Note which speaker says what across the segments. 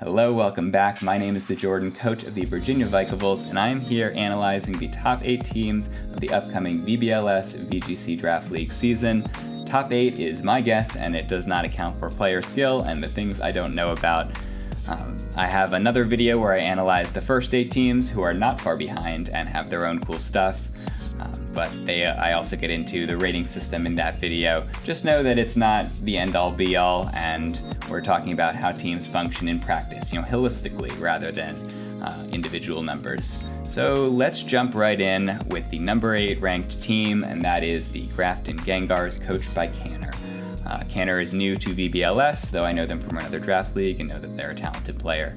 Speaker 1: Hello, welcome back. My name is the Jordan, coach of the Virginia Vikavolts, and I am here analyzing the top 8 teams of the upcoming VBL-S VGC Draft League season. Top 8 is my guess, and it does not account for player skill and the things I don't know about. I have another video where I analyze the first 8 teams who are not far behind and have their own cool stuff. I also get into the rating system in that video. Just know that it's not the end-all be-all, and we're talking about how teams function in practice, holistically rather than individual numbers. So let's jump right in with the number 8 ranked team, and that is the Grafton Gengars, coached by Canner. Canner is new to VBL-S, though I know them from another draft league and know that they're a talented player.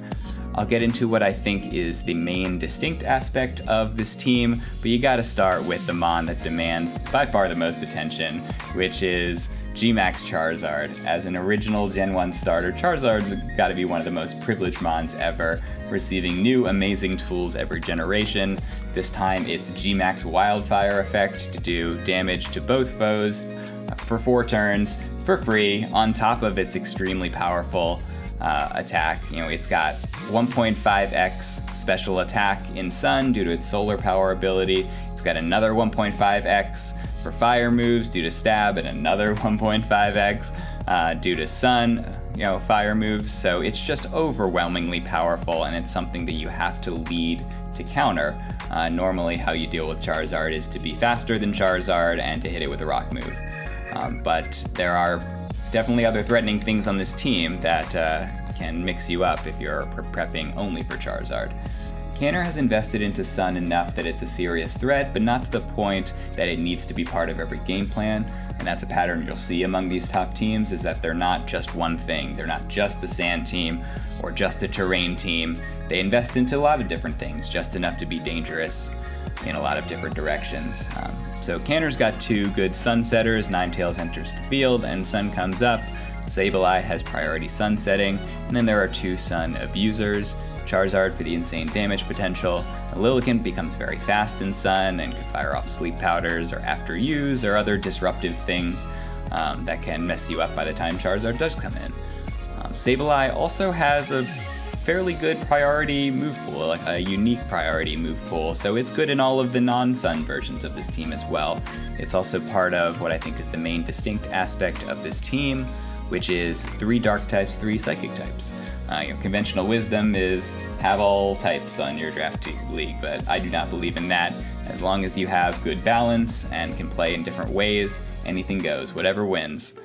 Speaker 1: I'll get into what I think is the main distinct aspect of this team, but you gotta start with the mon that demands by far the most attention, which is G-Max Charizard. As an original Gen 1 starter, Charizard's gotta be one of the most privileged mons ever, receiving new amazing tools every generation. This time it's G-Max Wildfire effect to do damage to both foes for 4 turns for free, on top of its extremely powerful attack. It's got 1.5x special attack in Sun due to its solar power ability. It's got another 1.5x for fire moves due to stab, and another 1.5x due to Sun, fire moves. So it's just overwhelmingly powerful, and it's something that you have to lead to counter. Normally how you deal with Charizard is to be faster than Charizard and to hit it with a rock move. But there are definitely other threatening things on this team that can mix you up if you're prepping only for Charizard. Canner has invested into Sun enough that it's a serious threat, but not to the point that it needs to be part of every game plan, and that's a pattern you'll see among these top teams, is that they're not just one thing. They're not just a sand team or just a terrain team. They invest into a lot of different things, just enough to be dangerous in a lot of different directions. So Canner's got 2 good Sunsetters. Ninetales enters the field and Sun comes up. Sableye has priority Sunsetting, and then there are 2 Sun abusers. Charizard for the insane damage potential. Lilligant becomes very fast in Sun and can fire off sleep powders or after use or other disruptive things that can mess you up by the time Charizard does come in. Sableye also has a fairly good priority move pool, like a unique priority move pool, so it's good in all of the non-Sun versions of this team as well. It's also part of what I think is the main distinct aspect of this team, which is 3 dark types, 3 psychic types. Conventional wisdom is have all types on your draft league, but I do not believe in that. As long as you have good balance and can play in different ways, anything goes, whatever wins.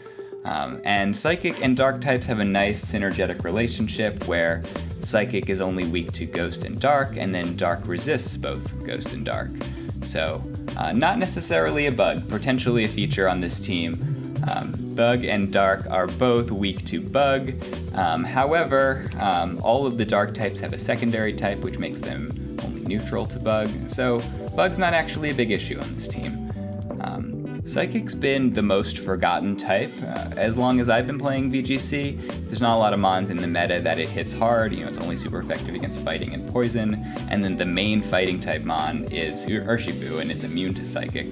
Speaker 1: And Psychic and Dark types have a nice synergetic relationship where Psychic is only weak to Ghost and Dark, and then Dark resists both Ghost and Dark. So, not necessarily a bug, potentially a feature on this team. Bug and Dark are both weak to Bug. However, all of the Dark types have a secondary type, which makes them only neutral to Bug. So, Bug's not actually a big issue on this team. Psychic's been the most forgotten type. As long as I've been playing VGC, there's not a lot of mons in the meta that it hits hard. It's only super effective against fighting and poison. And then the main fighting type mon is Urshifu, and it's immune to Psychic.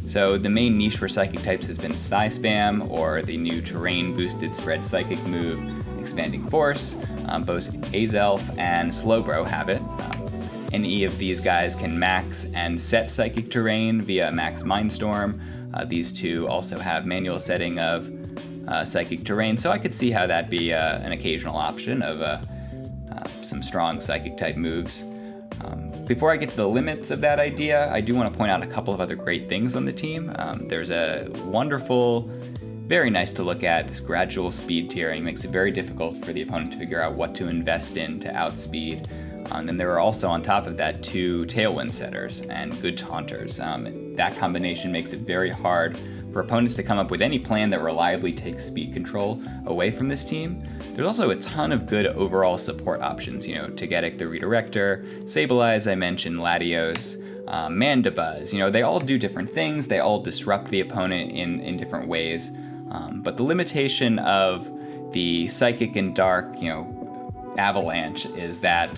Speaker 1: So the main niche for Psychic types has been Psy Spam, or the new terrain boosted spread Psychic move, Expanding Force. Both Azelf and Slowbro have it. Any of these guys can max and set Psychic Terrain via max Mindstorm. These 2 also have manual setting of Psychic Terrain, so I could see how that'd be an occasional option of some strong Psychic type moves. Before I get to the limits of that idea, I do want to point out a couple of other great things on the team. There's a wonderful, very nice to look at, this gradual speed tiering. Makes it very difficult for the opponent to figure out what to invest in to outspeed. And then there are also, on top of that, 2 Tailwind setters and good taunters. That combination makes it very hard for opponents to come up with any plan that reliably takes speed control away from this team. There's also a ton of good overall support options, Togetic the Redirector, Sableye, as I mentioned, Latios, Mandibuzz. They all do different things, they all disrupt the opponent in different ways. But the limitation of the Psychic and Dark, Avalanche is that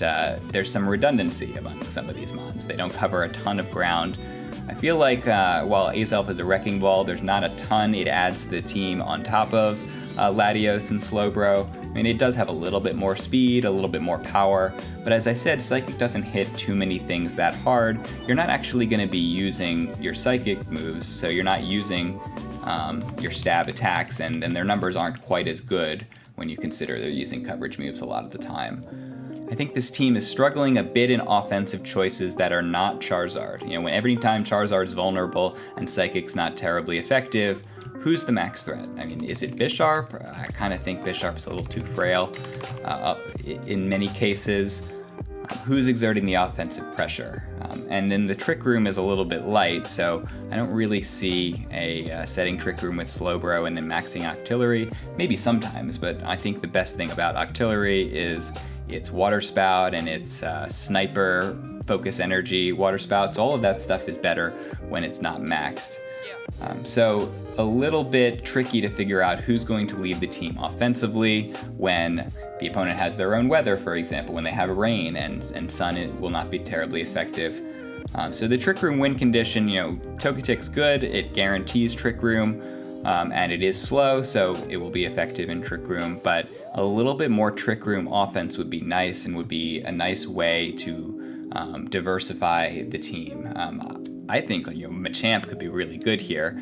Speaker 1: there's some redundancy among some of these mons. They don't cover a ton of ground. I feel like while Azelf is a wrecking ball, there's not a ton it adds to the team on top of. Latios and Slowbro. I mean, it does have a little bit more speed, a little bit more power, but as I said, Psychic doesn't hit too many things that hard. You're not actually going to be using your Psychic moves, so you're not using your stab attacks, and their numbers aren't quite as good when you consider they're using coverage moves a lot of the time. I think this team is struggling a bit in offensive choices that are not Charizard. When every time Charizard's vulnerable and Psychic's not terribly effective, who's the max threat? I mean, is it Bisharp? I kind of think Bisharp's a little too frail in many cases. Who's exerting the offensive pressure? And then the Trick Room is a little bit light, so I don't really see a setting Trick Room with Slowbro and then maxing Octillery. Maybe sometimes, but I think the best thing about Octillery is its Water Spout and its Sniper, Focus Energy, Water Spouts. All of that stuff is better when it's not maxed. So a little bit tricky to figure out who's going to lead the team offensively when the opponent has their own weather, for example, when they have rain and sun, it will not be terribly effective. So the Trick Room win condition, Togetic's good, it guarantees Trick Room, and it is slow, so it will be effective in Trick Room, but a little bit more Trick Room offense would be nice and would be a nice way to diversify the team. I think Machamp could be really good here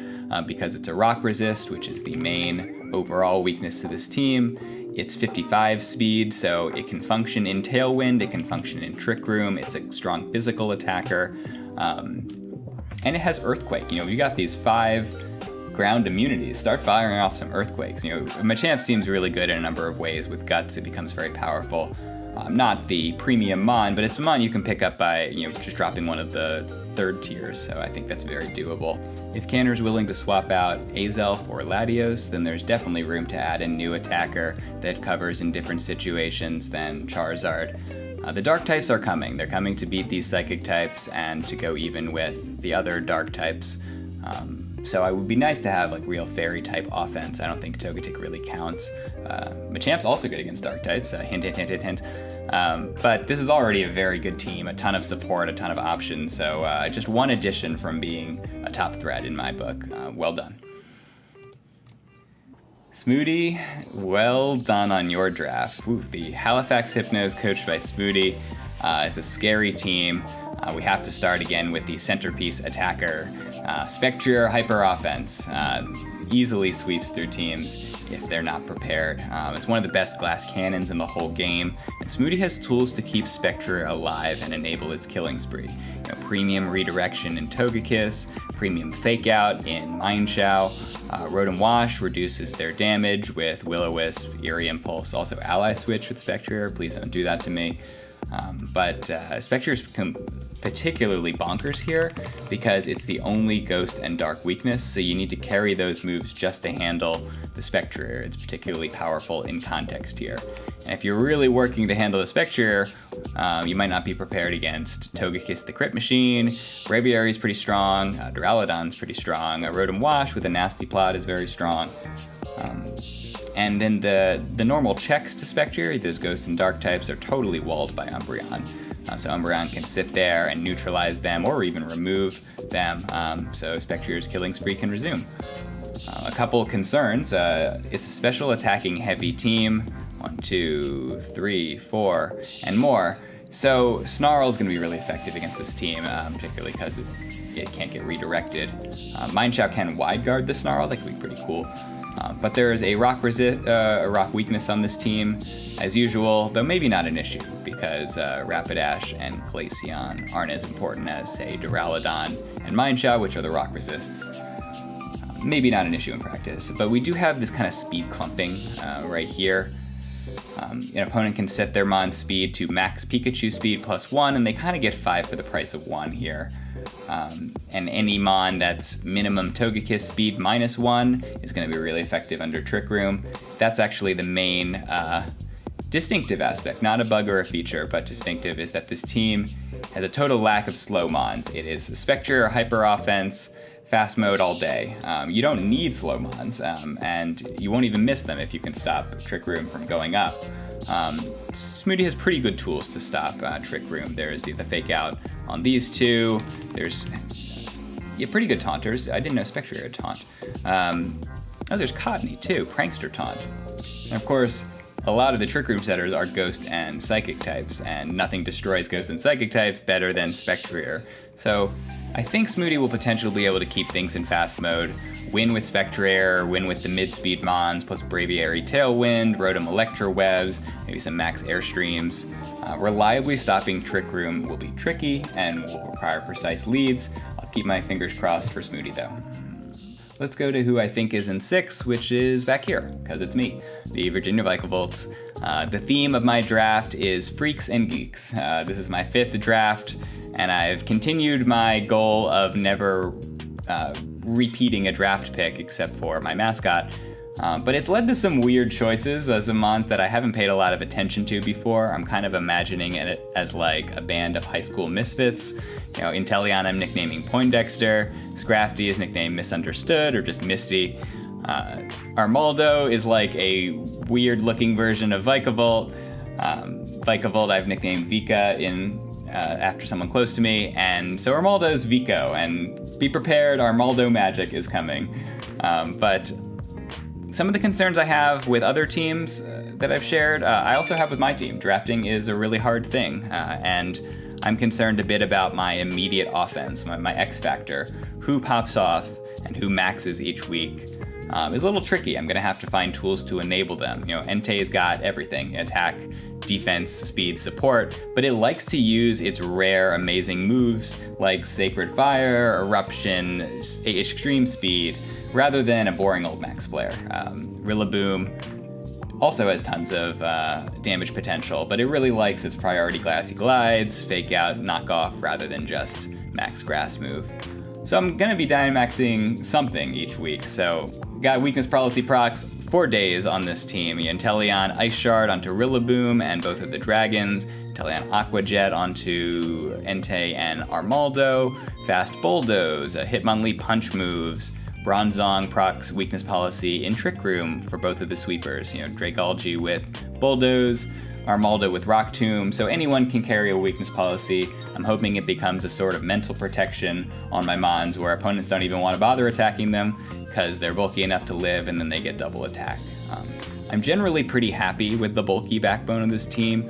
Speaker 1: because it's a rock resist, which is the main overall weakness to this team. It's 55 speed, so it can function in Tailwind, it can function in Trick Room, it's a strong physical attacker, and it has Earthquake. You got these 5 ground immunities. Start firing off some Earthquakes. Machamp seems really good in a number of ways. With Guts, it becomes very powerful. Not the premium Mon, but it's a Mon you can pick up by just dropping one of the 3rd tiers, so I think that's very doable. If Canner's willing to swap out Azelf or Latios, then there's definitely room to add a new attacker that covers in different situations than Charizard. The Dark types are coming. They're coming to beat these Psychic types and to go even with the other Dark types. So it would be nice to have real Fairy type offense. I don't think Togetic really counts. Machamp's also good against Dark types, hint, hint, hint, hint, hint. But this is already a very good team, a ton of support, a ton of options, so just one addition from being a top threat in my book. Well done. Smoody, well done on your draft. Ooh, the Halifax Hypnos, coached by Smoody, is a scary team. We have to start again with the centerpiece attacker. Spectrier Hyper Offense easily sweeps through teams if they're not prepared. It's one of the best glass cannons in the whole game, and Smoody has tools to keep Spectrier alive and enable its killing spree. Premium Redirection in Togekiss, Premium Fake Out in Mineshow, Rotom Wash reduces their damage with Will-O-Wisp, Eerie Impulse, also Ally Switch with Spectrier. Please don't do that to me. But Spectrier's particularly bonkers here because it's the only Ghost and Dark weakness, so you need to carry those moves just to handle the Spectrier. It's particularly powerful in context here. And if you're really working to handle the Spectrier, you might not be prepared against Togekiss the Crit Machine, Braviary's pretty strong, Duraludon's pretty strong, Rotom Wash with a Nasty Plot is very strong. And then the normal checks to Spectrier, those Ghost and Dark types, are totally walled by Umbreon. So Umbreon can sit there and neutralize them or even remove them, so Spectrier's killing spree can resume. A couple concerns. It's a special attacking heavy team. 1, 2, 3, 4, and more. So Snarl is going to be really effective against this team, particularly because it can't get redirected. Mineshow can wide guard the Snarl. That could be pretty cool. But there is a rock weakness on this team, as usual, though maybe not an issue, because Rapidash and Glaceon aren't as important as, say, Duraludon and Mineshow, which are the rock resists. Maybe not an issue in practice, but we do have this kind of speed clumping right here. An opponent can set their Mon speed to max Pikachu speed +1, and they kind of get 5 for the price of 1 here. And any Mon that's minimum Togekiss speed -1 is going to be really effective under Trick Room. That's actually the main distinctive aspect, not a bug or a feature, but distinctive, is that this team has a total lack of slow Mons. It is Spectre, Hyper Offense, fast mode all day. You don't need slow Mons, and you won't even miss them if you can stop Trick Room from going up. Smoody has pretty good tools to stop Trick Room. There's the Fake Out on these two. There's pretty good taunters. I didn't know Spectre had taunt. Oh, there's Codney too, Prankster Taunt. And of course, a lot of the Trick Room setters are Ghost and Psychic types, and nothing destroys Ghost and Psychic types better than Spectrier. So I think Smoody will potentially be able to keep things in fast mode, win with Spectrier, win with the mid-speed Mons, plus Braviary Tailwind, Rotom Electrowebs, maybe some Max Airstreams. Reliably stopping Trick Room will be tricky and will require precise leads. I'll keep my fingers crossed for Smoody though. Let's go to who I think is in 6, which is back here, because it's me, the Virginia Vikavolts. The theme of my draft is Freaks and Geeks. This is my 5th draft, and I've continued my goal of never repeating a draft pick except for my mascot. But it's led to some weird choices as a month that I haven't paid a lot of attention to before. I'm kind of imagining it as like a band of high school misfits. You know, Inteleon I'm nicknaming Poindexter, Scrafty is nicknamed Misunderstood or just Misty. Armaldo is like a weird looking version of Vikavolt. Vikavolt I've nicknamed Vika after someone close to me, and so Armaldo's Vico, and be prepared, Armaldo magic is coming. But some of the concerns I have with other teams that I've shared, I also have with my team. Drafting is a really hard thing, and I'm concerned a bit about my immediate offense, my X factor. Who pops off and who maxes each week is a little tricky. I'm gonna have to find tools to enable them. You know, Entei's got everything: attack, defense, speed, support, but it likes to use its rare, amazing moves like Sacred Fire, Eruption, Extreme Speed, rather than a boring old Max Flare. Rillaboom also has tons of damage potential, but it really likes its priority Glassy Glides, Fake Out, Knock Off, rather than just Max Grass move. So I'm gonna be Dynamaxing something each week, so got Weakness Policy procs 4 days on this team. Inteleon Ice Shard onto Rillaboom and both of the dragons, Inteleon Aqua Jet onto Entei and Armaldo, Fast Bulldoze, Hitmonlee Punch moves, Bronzong procs Weakness Policy in Trick Room for both of the sweepers. You know, Dragalge with Bulldoze, Armaldo with Rock Tomb, so anyone can carry a Weakness Policy. I'm hoping it becomes a sort of mental protection on my Mons where opponents don't even want to bother attacking them because they're bulky enough to live and then they get double attack. I'm generally pretty happy with the bulky backbone of this team.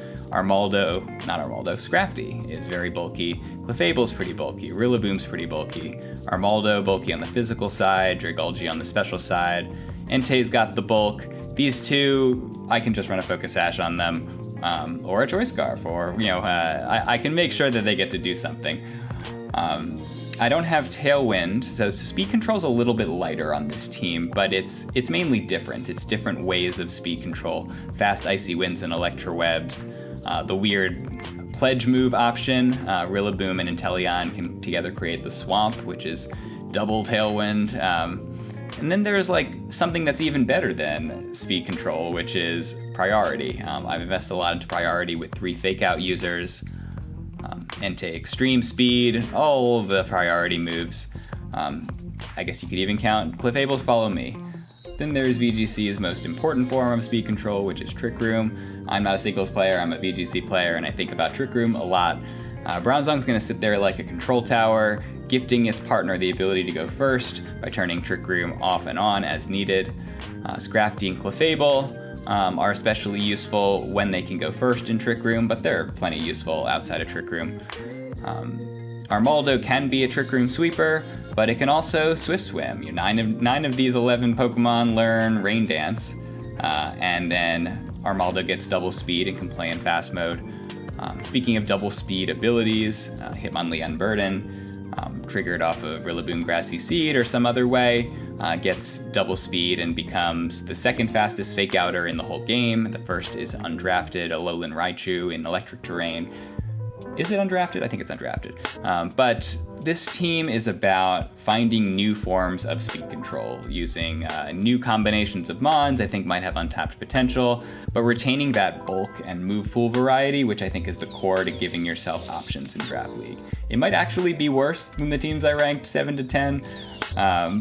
Speaker 1: Scrafty is very bulky, Clefable's pretty bulky, Rillaboom's pretty bulky, Armaldo bulky on the physical side, Dragalge on the special side, Entei's got the bulk. These two, I can just run a Focus Sash on them, or a Choice Scarf, or, you know, I can make sure that they get to do something. I don't have Tailwind, so speed control's a little bit lighter on this team, but it's mainly different. It's different ways of speed control. Fast Icy Winds and Electrowebs. The weird Pledge move option, Rillaboom and Inteleon can together create the Swamp, which is double Tailwind. And then there's like something that's even better than speed control, which is priority. I've invested a lot into priority with 3 Fake Out users, Entei Extreme Speed, all of the priority moves. I guess you could even count Clefable's Follow Me. Then there's VGC's most important form of speed control, which is Trick Room. I'm not a singles player, I'm a VGC player, and I think about Trick Room a lot. Bronzong's gonna sit there like a control tower, gifting its partner the ability to go first by turning Trick Room off and on as needed. Scrafty and Clefable are especially useful when they can go first in Trick Room, but they're plenty useful outside of Trick Room. Armaldo can be a Trick Room sweeper, but it can also Swift Swim. 9 of these 11 Pokemon learn Rain Dance, and then Armaldo gets double speed and can play in fast mode. Speaking of double speed abilities, Hitmonlee Unburden, triggered off of Rillaboom Grassy Seed or some other way, gets double speed and becomes the second fastest Fake Outer in the whole game. The first is undrafted, Alolan Raichu in electric terrain. Is it undrafted? I think it's undrafted. But this team is about finding new forms of speed control, using new combinations of Mons I think might have untapped potential, but retaining that bulk and move pool variety, which I think is the core to giving yourself options in Draft League. It might actually be worse than the teams I ranked 7 to 10,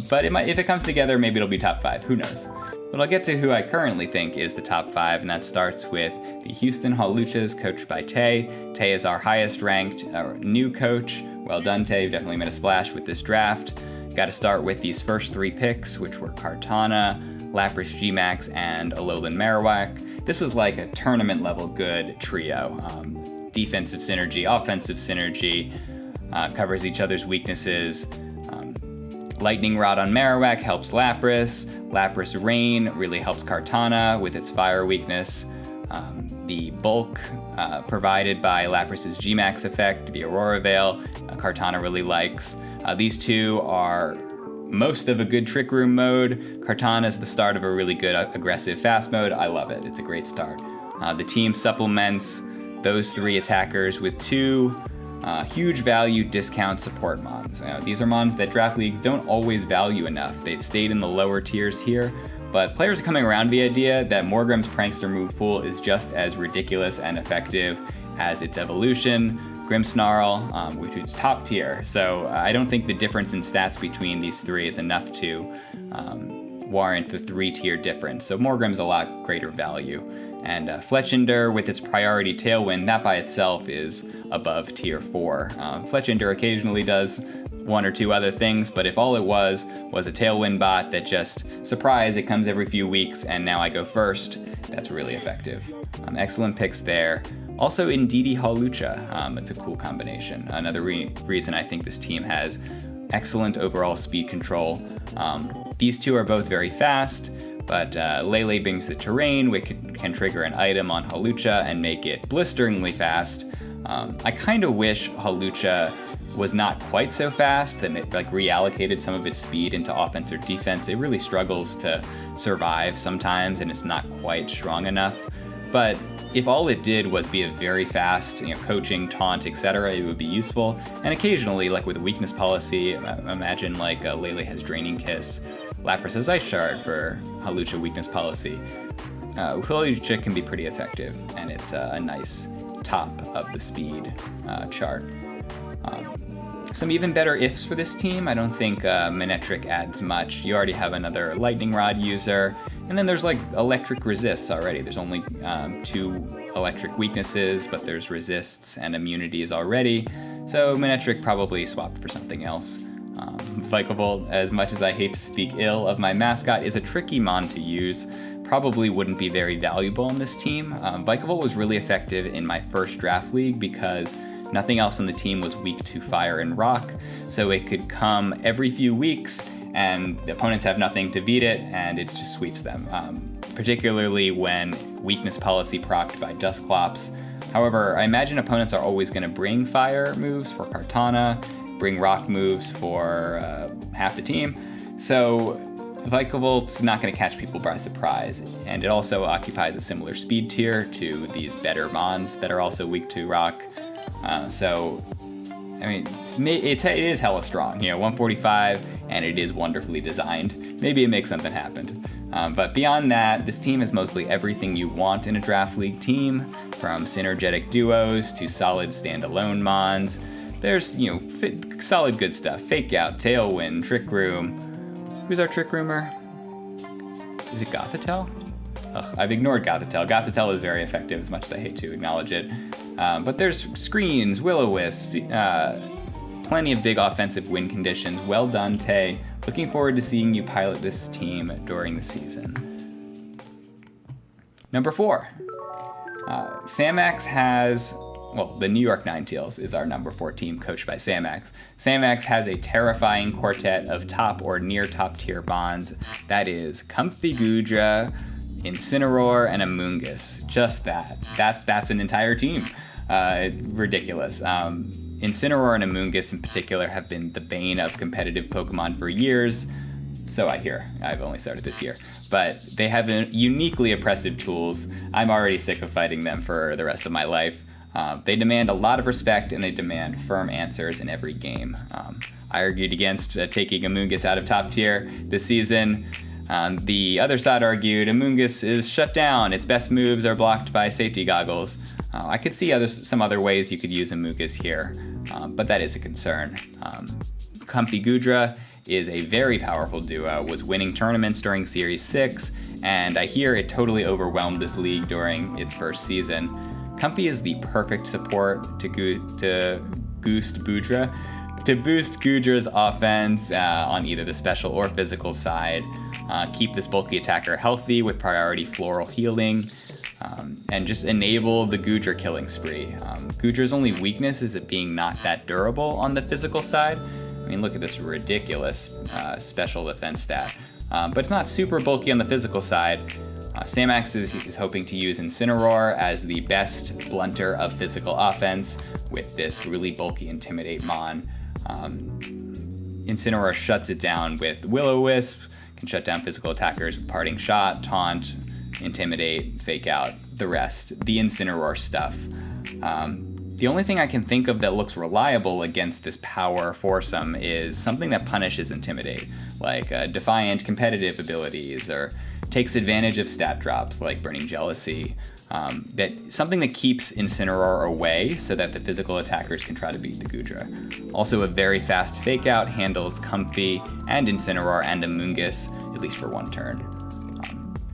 Speaker 1: but if it comes together, maybe it'll be top 5, who knows? But I'll get to who I currently think is the top 5, and that starts with the Houston Hawluchas, coached by Tay. Tay is our highest ranked new coach. Well done, Tay. You've definitely made a splash with this draft. Got to start with these first 3 picks, which were Kartana, Lapras Gmax, and Alolan Marowak. This is like a tournament level good trio. Defensive synergy, offensive synergy, covers each other's weaknesses. Lightning Rod on Marowak helps Lapras. Lapras Rain really helps Kartana with its fire weakness. The bulk provided by Lapras's Gmax effect, the Aurora Veil, Kartana really likes. These two are most of a good Trick Room mode. Kartana is the start of a really good aggressive fast mode. I love it. It's a great start. The team supplements those 3 attackers with 2 huge value discount support mons. These are mons that draft leagues don't always value enough. They've stayed in the lower tiers here, but players are coming around to the idea that Morgrem's Prankster move pool is just as ridiculous and effective as its evolution, Grimmsnarl, which is top tier. So I don't think the difference in stats between these 3 is enough to warrant the 3-tier difference. So Morgrem's a lot greater value. And Fletchinder with its priority Tailwind, that by itself is above tier 4. Fletchinder occasionally does 1 or 2 other things, but if all it was a Tailwind bot that just, surprise, it comes every few weeks and now I go first, that's really effective. Excellent picks there. Also Indeedee Hawlucha, it's a cool combination. Another reason I think this team has excellent overall speed control. These 2 are both very fast, but Lele brings the terrain, which can trigger an item on Hawlucha and make it blisteringly fast. I kind of wish Hawlucha was not quite so fast, that it reallocated some of its speed into offense or defense. It really struggles to survive sometimes, and it's not quite strong enough. But if all it did was be a very fast, coaching, taunt, etc., it would be useful. And occasionally, like with a weakness policy, imagine Lele has Draining Kiss, Lapras has Ice Shard for Hawlucha weakness policy. Hawlucha can be pretty effective, and it's a nice top of the speed chart. Some even better ifs for this team. I don't think Manectric adds much. You already have another Lightning Rod user, and then there's electric resists already. There's only 2 electric weaknesses, but there's resists and immunities already, so Manectric probably swapped for something else. Vikavolt, as much as I hate to speak ill of my mascot, is a tricky mon to use. Probably wouldn't be very valuable in this team. Vikavolt was really effective in my first draft league because nothing else on the team was weak to fire and rock, so it could come every few weeks and the opponents have nothing to beat it, and it just sweeps them, particularly when weakness policy procced by Dusclops. However, I imagine opponents are always going to bring fire moves for Kartana, bring rock moves for half the team, so Vikavolt's not going to catch people by surprise, and it also occupies a similar speed tier to these better mons that are also weak to rock. It is hella strong, 145, and it is wonderfully designed. Maybe it makes something happen. But beyond that, this team is mostly everything you want in a draft league team, from synergetic duos to solid standalone mons. There's, solid good stuff. Fake Out, Tailwind, Trick Room. Who's our Trick Roomer? Is it Gothitelle? I've ignored Gothitelle. Gothitelle is very effective, as much as I hate to acknowledge it. But there's Screens, Will-O-Wisp, plenty of big offensive win conditions. Well done, Tay. Looking forward to seeing you pilot this team during the season. Number 4. Samax has... the New York Ninetales is our number 4 team, coached by Samax. Samax has a terrifying quartet of top or near top tier bonds. That is Comfy Goodra, Incineroar, and Amoonguss. Just that. That's an entire team. Ridiculous. Incineroar and Amoonguss in particular have been the bane of competitive Pokemon for years. So I hear. I've only started this year. But they have uniquely oppressive tools. I'm already sick of fighting them for the rest of my life. They demand a lot of respect, and they demand firm answers in every game. I argued against taking Amoonguss out of top tier this season. The other side argued Amoonguss is shut down. Its best moves are blocked by safety goggles. I could see some other ways you could use Amoonguss here, but that is a concern. Comfy Goodra is a very powerful duo, was winning tournaments during Series 6, and I hear it totally overwhelmed this league during its first season. Comfy is the perfect support to Goost Boudra to boost Goodra's offense on either the special or physical side, keep this bulky attacker healthy with priority floral healing, and just enable the Goodra killing spree. Goodra's only weakness is it being not that durable on the physical side. I mean, look at this ridiculous special defense stat. But it's not super bulky on the physical side. Samax is hoping to use Incineroar as the best blunter of physical offense with this really bulky Intimidate Mon. Incineroar shuts it down with Will-O-Wisp, can shut down physical attackers with Parting Shot, Taunt, Intimidate, Fake Out, the rest, the Incineroar stuff. The only thing I can think of that looks reliable against this power foursome is something that punishes Intimidate, like Defiant competitive abilities, or takes advantage of stat drops like Burning Jealousy. Something that keeps Incineroar away so that the physical attackers can try to beat the Goodra. Also, a very fast Fake Out handles Comfy and Incineroar and Amoonguss, at least for one turn.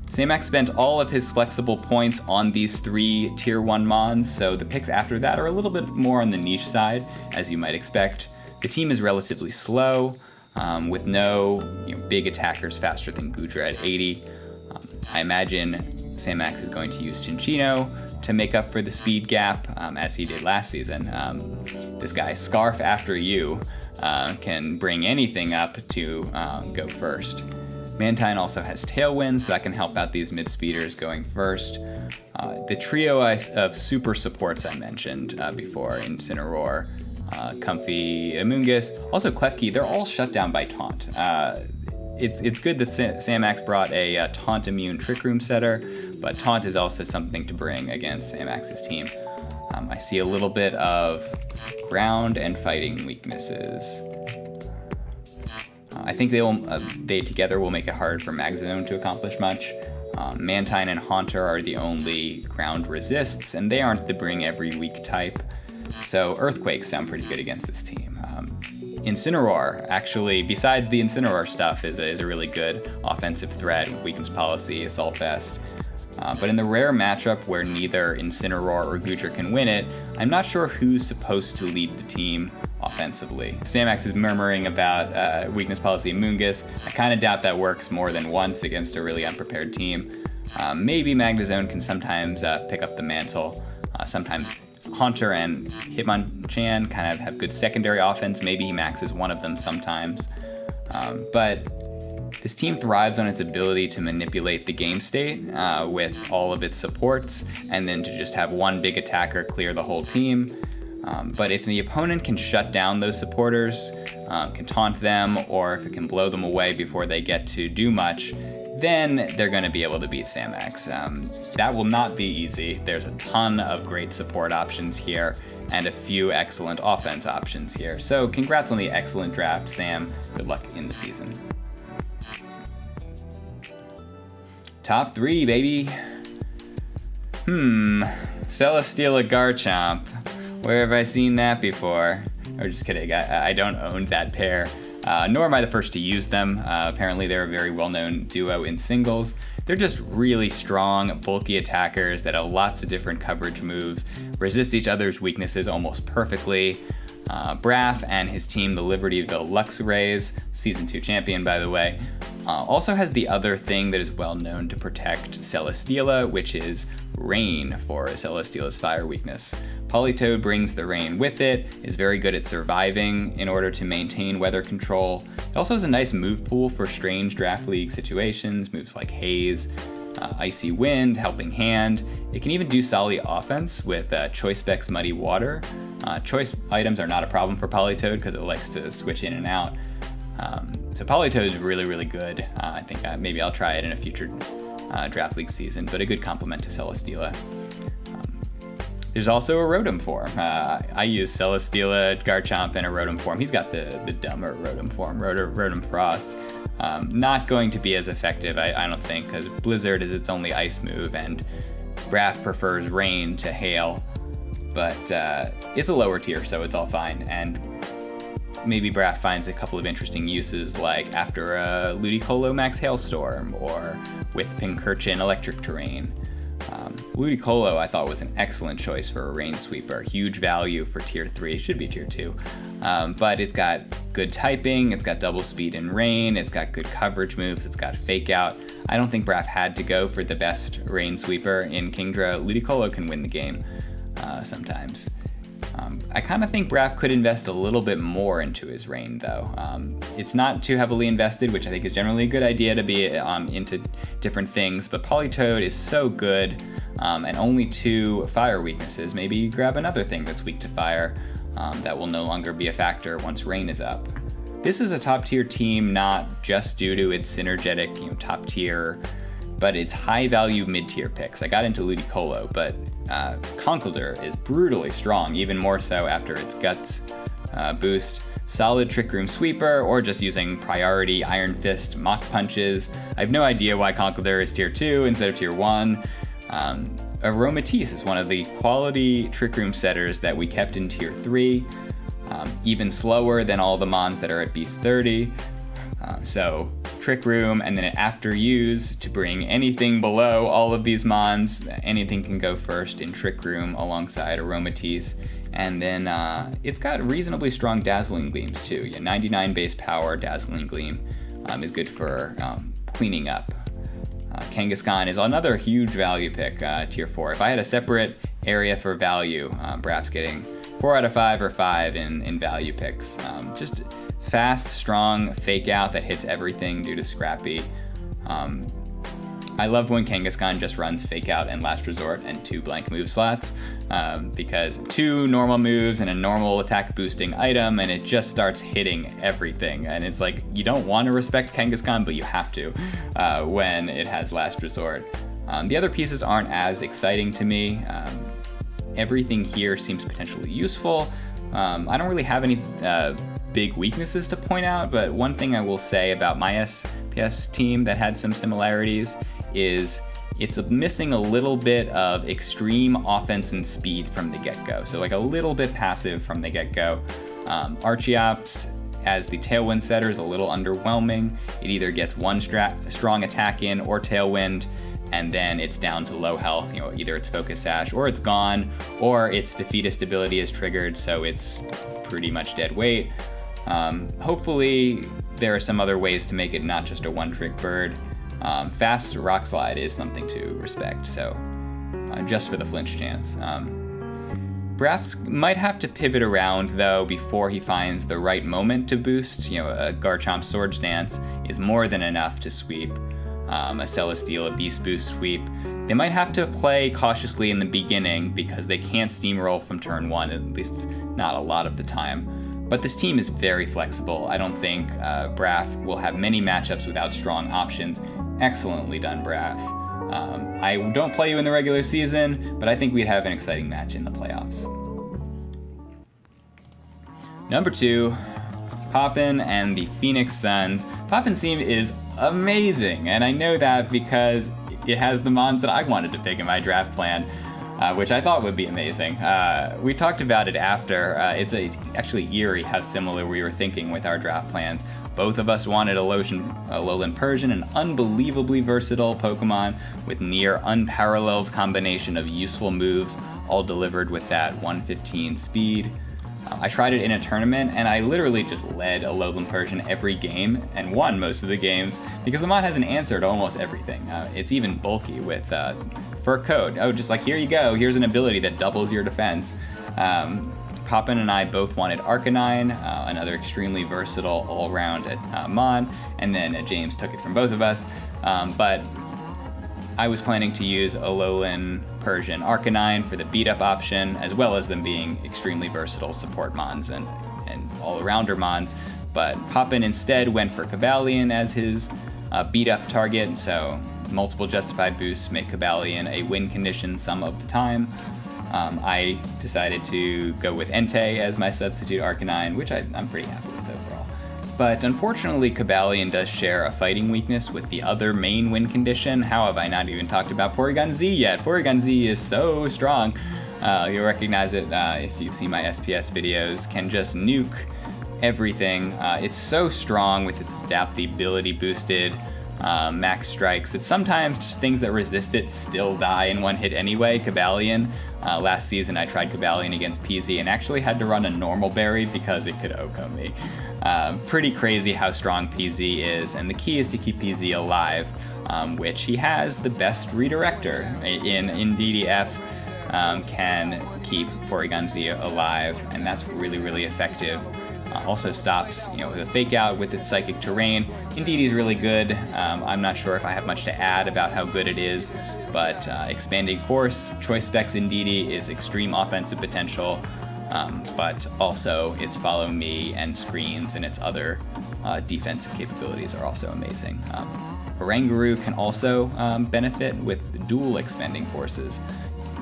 Speaker 1: Samax spent all of his flexible points on these 3 tier 1 mons, so the picks after that are a little bit more on the niche side, as you might expect. The team is relatively slow, with no big attackers faster than Goodra at 80. I imagine Samax is going to use Cinccino to make up for the speed gap, as he did last season. This guy, Scarf After You, can bring anything up to go first. Mantine also has Tailwind, so that can help out these mid-speeders going first. The trio of super supports I mentioned before, Incineroar, Comfy, Amoonguss, also Klefki, they're all shut down by Taunt. It's good that Samax brought a Taunt immune Trick Room setter, but Taunt is also something to bring against Samax's team. I see a little bit of ground and fighting weaknesses. I think they together will make it hard for Magzone to accomplish much. Mantine and Haunter are the only ground resists, and they aren't the bring every week type. So Earthquakes sound pretty good against this team. Incineroar, actually, besides the Incineroar stuff, is a really good offensive threat, Weakness Policy, Assault Vest. But in the rare matchup where neither Incineroar or Goodra can win it, I'm not sure who's supposed to lead the team offensively. Samax is murmuring about Weakness Policy Amoonguss. I kind of doubt that works more than once against a really unprepared team. Maybe Magnezone can sometimes pick up the mantle. Sometimes Haunter and Hitmonchan kind of have good secondary offense. Maybe he maxes one of them sometimes. But this team thrives on its ability to manipulate the game state with all of its supports, and then to just have one big attacker clear the whole team. But if the opponent can shut down those supporters, can taunt them, or if it can blow them away before they get to do much, then they're going to be able to beat Samax. That will not be easy. There's a ton of great support options here, and a few excellent offense options here. So congrats on the excellent draft, Sam. Good luck in the season. Top 3, baby. Celesteela Garchomp. Where have I seen that before? Or just kidding, I don't own that pair. Nor am I the first to use them. Apparently they're a very well-known duo in singles. They're just really strong, bulky attackers that have lots of different coverage moves, resist each other's weaknesses almost perfectly. Braff and his team, the Libertyville Luxrays, Season 2 champion by the way, also has the other thing that is well known to protect Celesteela, which is Rain for Celesteela's fire weakness. Politoed brings the Rain with it, is very good at surviving in order to maintain weather control. It also has a nice move pool for strange draft league situations, moves like Haze, Icy Wind, Helping Hand. It can even do solid offense with Choice Specs Muddy Water. Choice items are not a problem for Politoed because it likes to switch in and out. So Politoed is really, really good. I think maybe I'll try it in a future draft league season, but a good complement to Celesteela. There's also a Rotom form. I use Celesteela, Garchomp, and a Rotom form. He's got the dumber Rotom form, Rotom Frost. Not going to be as effective, I don't think, because Blizzard is its only ice move, and Braff prefers Rain to Hail. But it's a lower tier, so it's all fine. And maybe Braff finds a couple of interesting uses, like after a Ludicolo Max Hailstorm, or with Pincurchin Electric Terrain. Ludicolo I thought was an excellent choice for a rain sweeper. Huge value for tier 3, it should be tier 2. But it's got good typing, it's got double speed in rain, it's got good coverage moves, it's got fake out. I don't think Braff had to go for the best rain sweeper in Kingdra. Ludicolo can win the game sometimes. I kind of think Braff could invest a little bit more into his rain, though. It's not too heavily invested, which I think is generally a good idea to be into different things, but Politoed is so good, and only 2 fire weaknesses. Maybe you grab another thing that's weak to fire that will no longer be a factor once rain is up. This is a top tier team, not just due to its synergetic, top tier, but it's high value mid tier picks. I got into Ludicolo, but Conkeldurr is brutally strong, even more so after its Guts boost. Solid Trick Room Sweeper, or just using priority Iron Fist Mach Punches. I have no idea why Conkeldurr is tier 2 instead of tier 1. Aromatisse is one of the quality Trick Room setters that we kept in tier 3. Even slower than all the mons that are at Beast 30. So Trick Room, and then after use to bring anything below all of these mons, anything can go first in Trick Room alongside Aromatisse. And then it's got reasonably strong Dazzling Gleams too. 99 base power Dazzling Gleam is good for cleaning up. Kangaskhan is another huge value pick, tier 4. If I had a separate area for value, Braff's getting 4 out of 5 or 5 in value picks. Just fast, strong, fake out that hits everything due to Scrappy. I love when Kangaskhan just runs fake out and last resort and 2 blank move slots, because 2 normal moves and a normal attack boosting item, and it just starts hitting everything. And it's like, you don't want to respect Kangaskhan, but you have to when it has last resort. The other pieces aren't as exciting to me. Everything here seems potentially useful. I don't really have any big weaknesses to point out, but one thing I will say about my SPS team that had some similarities is it's missing a little bit of extreme offense and speed from the get-go. So like a little bit passive from the get-go. Archeops as the Tailwind setter is a little underwhelming. It either gets one strong attack in or Tailwind, and then it's down to low health. Either it's Focus Sash or it's gone, or its Defeatist ability is triggered, so it's pretty much dead weight. Hopefully there are some other ways to make it not just a one-trick bird. Fast Rock Slide is something to respect, so just for the flinch chance. Braff might have to pivot around, though, before he finds the right moment to boost. A Garchomp Swords Dance is more than enough to sweep. A Celesteela Beast Boost sweep. They might have to play cautiously in the beginning because they can't steamroll from turn 1, at least not a lot of the time. But this team is very flexible. I don't think Braff will have many matchups without strong options. Excellently done, Braff. I don't play you in the regular season, but I think we'd have an exciting match in the playoffs. Number 2, Poppin and the Phoenix Suns. Poppin's team is amazing, and I know that because it has the mons that I wanted to pick in my draft plan, which I thought would be amazing. We talked about it after. It's actually eerie how similar we were thinking with our draft plans. Both of us wanted a Alolan Persian, an unbelievably versatile Pokemon with near unparalleled combination of useful moves, all delivered with that 115 speed. I tried it in a tournament, and I literally just led Alolan Persian every game and won most of the games because the mod has an answer to almost everything. It's even bulky with Fur Coat. Oh, just like, here you go, here's an ability that doubles your defense. Poppin and I both wanted Arcanine, another extremely versatile all-round mod, and then James took it from both of us. But I was planning to use Alolan Persian Arcanine for the beat-up option, as well as them being extremely versatile support mons and all-arounder mons. But Poppin instead went for Cobalion as his beat-up target, so multiple justified boosts make Cobalion a win condition some of the time. I decided to go with Entei as my substitute Arcanine, which I'm pretty happy with overall. But unfortunately, Cobalion does share a fighting weakness with the other main win condition. How have I not even talked about Porygon Z yet? Porygon Z is so strong. You'll recognize it if you've seen my SPS videos. Can just nuke everything. It's so strong with its adaptability boosted. max strikes, that sometimes just things that resist it still die in one hit anyway. Cobalion. Last season I tried Cobalion against PZ and actually had to run a normal berry because it could OHKO me. Pretty crazy how strong PZ is, and the key is to keep PZ alive, which he has the best redirector in DDF. Can keep Porygon Z alive, and that's really, really effective. Also stops, the fake out with its psychic terrain. Indeedee is really good. I'm not sure if I have much to add about how good it is, but expanding force, choice specs Indeedee is extreme offensive potential, but also its follow me and screens and its other defensive capabilities are also amazing. Oranguru can also benefit with dual expanding forces.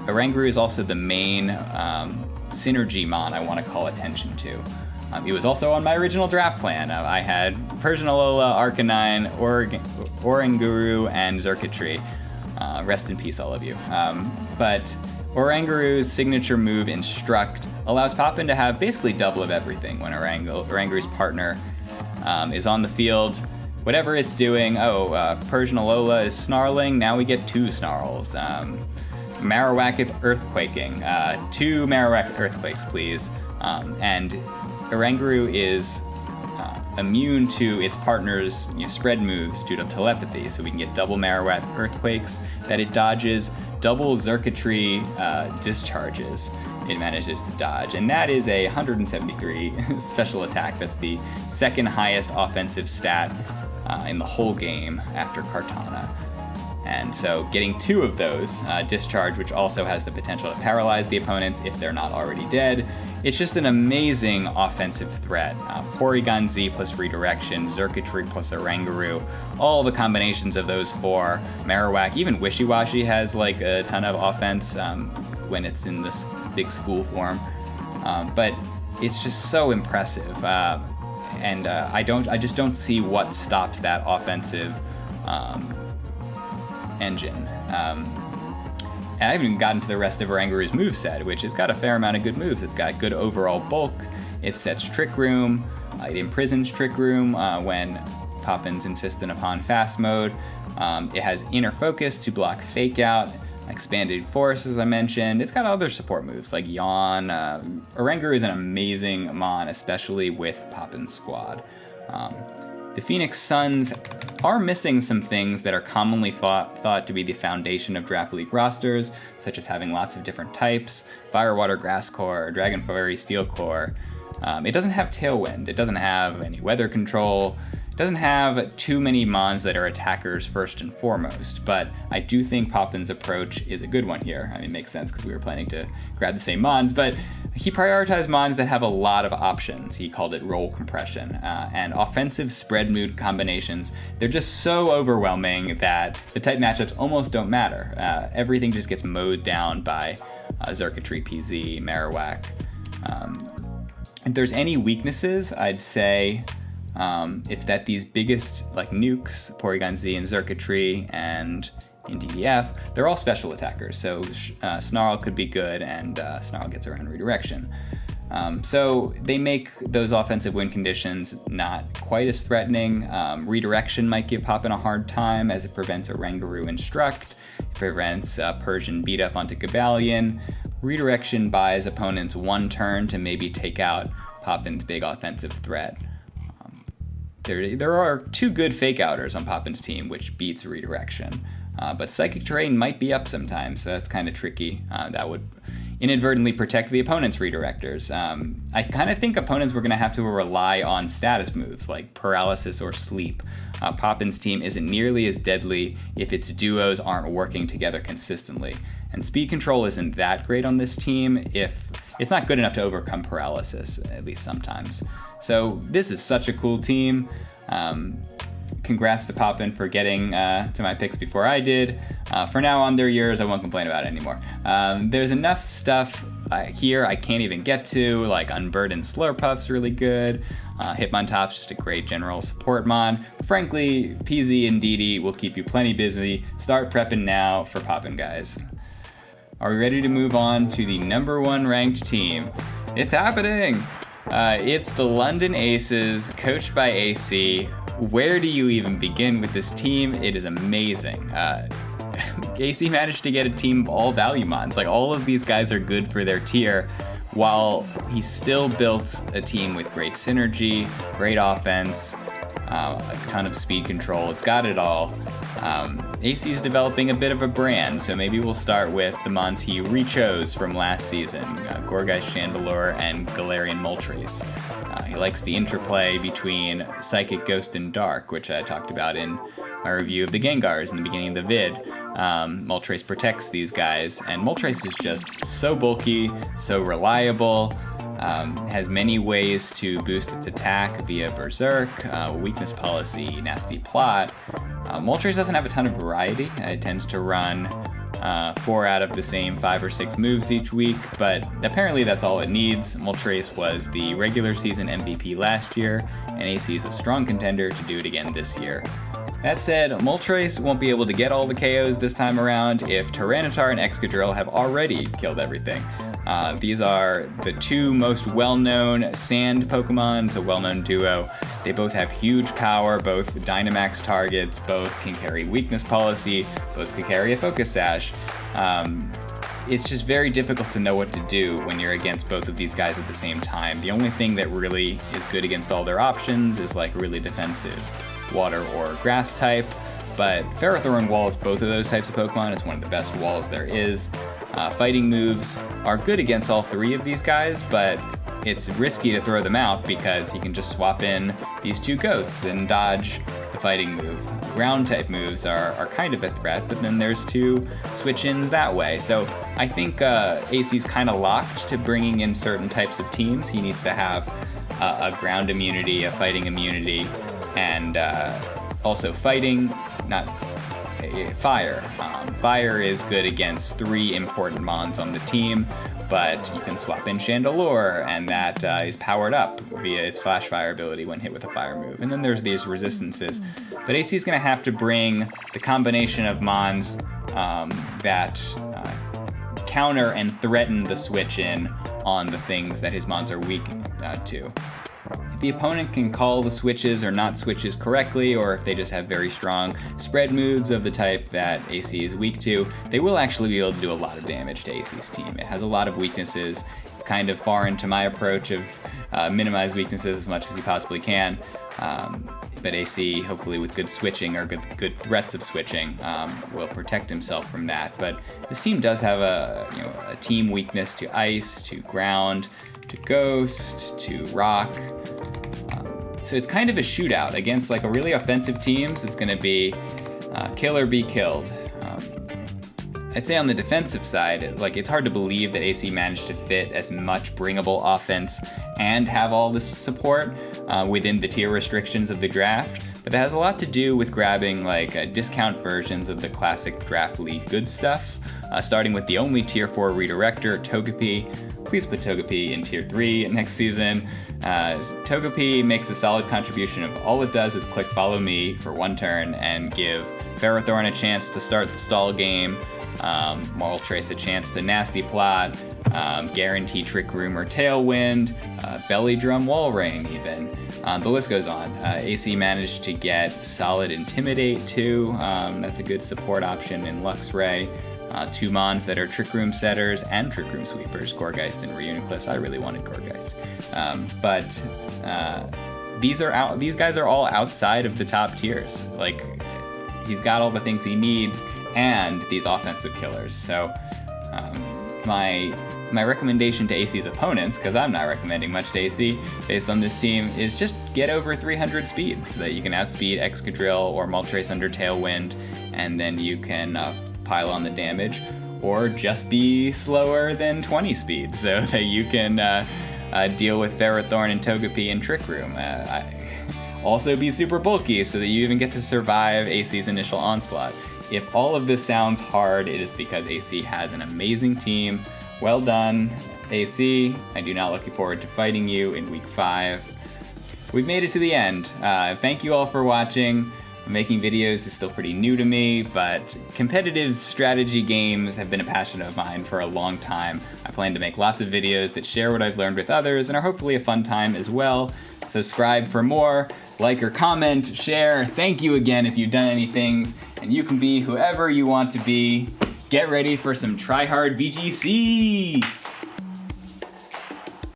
Speaker 1: Oranguru is also the main synergy mon I want to call attention to. It was also on my original draft plan. I had Persian Alola, Arcanine, Oranguru, and Xurkitree. Rest in peace, all of you. But Oranguru's signature move, Instruct, allows Poppin to have basically double of everything when Oranguru's partner is on the field. Whatever it's doing, Persian Alola is snarling, now we get 2 snarls. Marowak is earthquaking. 2 Marowak earthquakes, please. And Oranguru is immune to its partner's spread moves due to telepathy, so we can get double Marowak earthquakes that it dodges, double Xurkitree discharges it manages to dodge, and that is a 173 special attack. That's the second highest offensive stat in the whole game after Kartana. And so getting 2 of those, discharge, which also has the potential to paralyze the opponents if they're not already dead, it's just an amazing offensive threat. Porygon Z plus redirection, Xurkitree plus Oranguru, all the combinations of those 4, Marowak, even Wishy-Washy has like a ton of offense when it's in this big school form. But it's just so impressive. And I just don't see what stops that offensive engine. And I haven't even gotten to the rest of Oranguru's moveset, which has got a fair amount of good moves. It's got good overall bulk, it sets Trick Room, it imprisons Trick Room when Poppin's insistent upon fast mode. It has Inner Focus to block Fake Out, Expanded Force, as I mentioned. It's got other support moves like Yawn. Oranguru is an amazing mon, especially with Poppin's squad. The Phoenix Suns are missing some things that are commonly thought to be the foundation of Draft League rosters, such as having lots of different types, Fire, Water, Grass Core, Dragon Fairy, Steel Core. It doesn't have Tailwind, it doesn't have any weather control, it doesn't have too many mons that are attackers first and foremost, but I do think Poppin's approach is a good one here. I mean, it makes sense because we were planning to grab the same mons, but he prioritized mons that have a lot of options. He called it role compression, and offensive spread mood combinations. They're just so overwhelming that the type matchups almost don't matter. Everything just gets mowed down by Xurkitree, PZ, Marowak. If there's any weaknesses, I'd say it's that these biggest like nukes, Porygon Z and Xurkitree and in DDF, they're all special attackers, so Snarl could be good, and Snarl gets around redirection. So they make those offensive win conditions not quite as threatening. Redirection might give Poppin a hard time as it prevents Oranguru Instruct, it prevents Persian beat up onto Cobalion. Redirection buys opponents 1 turn to maybe take out Poppin's big offensive threat. There are 2 good fake outers on Poppin's team, which beats redirection. But Psychic Terrain might be up sometimes, so that's kind of tricky. That would inadvertently protect the opponent's redirectors. I kind of think opponents were going to have to rely on status moves like Paralysis or Sleep. Poppin's team isn't nearly as deadly if its duos aren't working together consistently. And speed control isn't that great on this team if it's not good enough to overcome Paralysis, at least sometimes. So this is such a cool team. Congrats to Poppin for getting to my picks before I did. For now on, they're yours. I won't complain about it anymore. There's enough stuff here I can't even get to, like Unburdened Slurpuff's really good. Hitmontop's just a great general support mon. Frankly, PZ and DD will keep you plenty busy. Start prepping now for Poppin, guys. Are we ready to move on to the #1 ranked team? It's happening! It's the London Aces, coached by AC. where do you even begin with this team? It is amazing. AC managed to get a team of all value mons. Like, all of these guys are good for their tier, while he still built a team with great synergy, great offense, a ton of speed control. It's got it all. AC is developing a bit of a brand, so maybe we'll start with the mons he re-chose from last season, Gourgeist Chandelure and Galarian Moltres. He likes the interplay between Psychic, Ghost, and Dark, which I talked about in my review of the Gengars in the beginning of the vid. Moltres protects these guys, and Moltres is just so bulky, so reliable, has many ways to boost its attack via Berserk, weakness policy, nasty plot. Moltres doesn't have a ton of variety. It tends to run 4 out of the same 5 or 6 moves each week, but apparently that's all it needs. Moltres was the regular season MVP last year, and AC is a strong contender to do it again this year. That said, Moltres won't be able to get all the KOs this time around if Tyranitar and Excadrill have already killed everything. These are the 2 most well-known sand Pokemon. It's a well-known duo. They both have huge power, both Dynamax targets, both can carry weakness policy, both can carry a Focus Sash. It's just very difficult to know what to do when you're against both of these guys at the same time. The only thing that really is good against all their options is like really defensive water or grass type, but Ferrothorn walls both of those types of Pokemon. It's one of the best walls there is. Fighting moves are good against all 3 of these guys, but it's risky to throw them out because he can just swap in these 2 ghosts and dodge the fighting move. Ground type moves are kind of a threat, but then there's 2 switch-ins that way. So I think AC's kind of locked to bringing in certain types of teams. He needs to have a ground immunity, a fighting immunity, and also fighting, not fire. Fire is good against 3 important mons on the team, but you can swap in Chandelure, and that is powered up via its Flash Fire ability when hit with a fire move. And then there's these resistances. But AC is going to have to bring the combination of mons that counter and threaten the switch in on the things that his mons are weak to. If the opponent can call the switches or not switches correctly, or if they just have very strong spread moves of the type that AC is weak to, they will actually be able to do a lot of damage to AC's team. It has a lot of weaknesses. It's kind of foreign to my approach of minimize weaknesses as much as you possibly can. But AC, hopefully with good switching or good threats of switching, will protect himself from that. But this team does have a team weakness to ice, to ground, to ghost, to rock. So it's kind of a shootout against like a really offensive teams. It's going to be kill or be killed. I'd say on the defensive side, like it's hard to believe that AC managed to fit as much bringable offense and have all this support within the tier restrictions of the draft. But that has a lot to do with grabbing like discount versions of the classic draft league good stuff, starting with the only tier 4 redirector, Togepi. Please put Togepi in tier 3 next season. Togepi makes a solid contribution of all it does is click follow me for 1 turn and give Ferrothorn a chance to start the stall game, Moltres a chance to nasty plot, guarantee Trick Room or Tailwind, Belly Drum Walrein even. The list goes on. AC managed to get solid Intimidate too. That's a good support option in Luxray. 2 mons that are Trick Room setters and Trick Room sweepers, Gourgeist and Reuniclus. I really wanted Gourgeist. But these guys are all outside of the top tiers. Like, he's got all the things he needs and these offensive killers. So my recommendation to AC's opponents, because I'm not recommending much to AC based on this team, is just get over 300 speed so that you can outspeed Excadrill or Moltres under Tailwind, and then you can pile on the damage, or just be slower than 20 speed so that you can deal with Ferrothorn and Togepi and Trick Room. Also be super bulky so that you even get to survive AC's initial onslaught. If all of this sounds hard, it is because AC has an amazing team. Well done, AC. I do not look forward to fighting you in week 5. We've made it to the end. Thank you all for watching. Making videos is still pretty new to me, but competitive strategy games have been a passion of mine for a long time. I plan to make lots of videos that share what I've learned with others and are hopefully a fun time as well. subscribe for more, like or comment, share. Thank you again if you've done any things, and you can be whoever you want to be. Get ready for some try-hard VGC!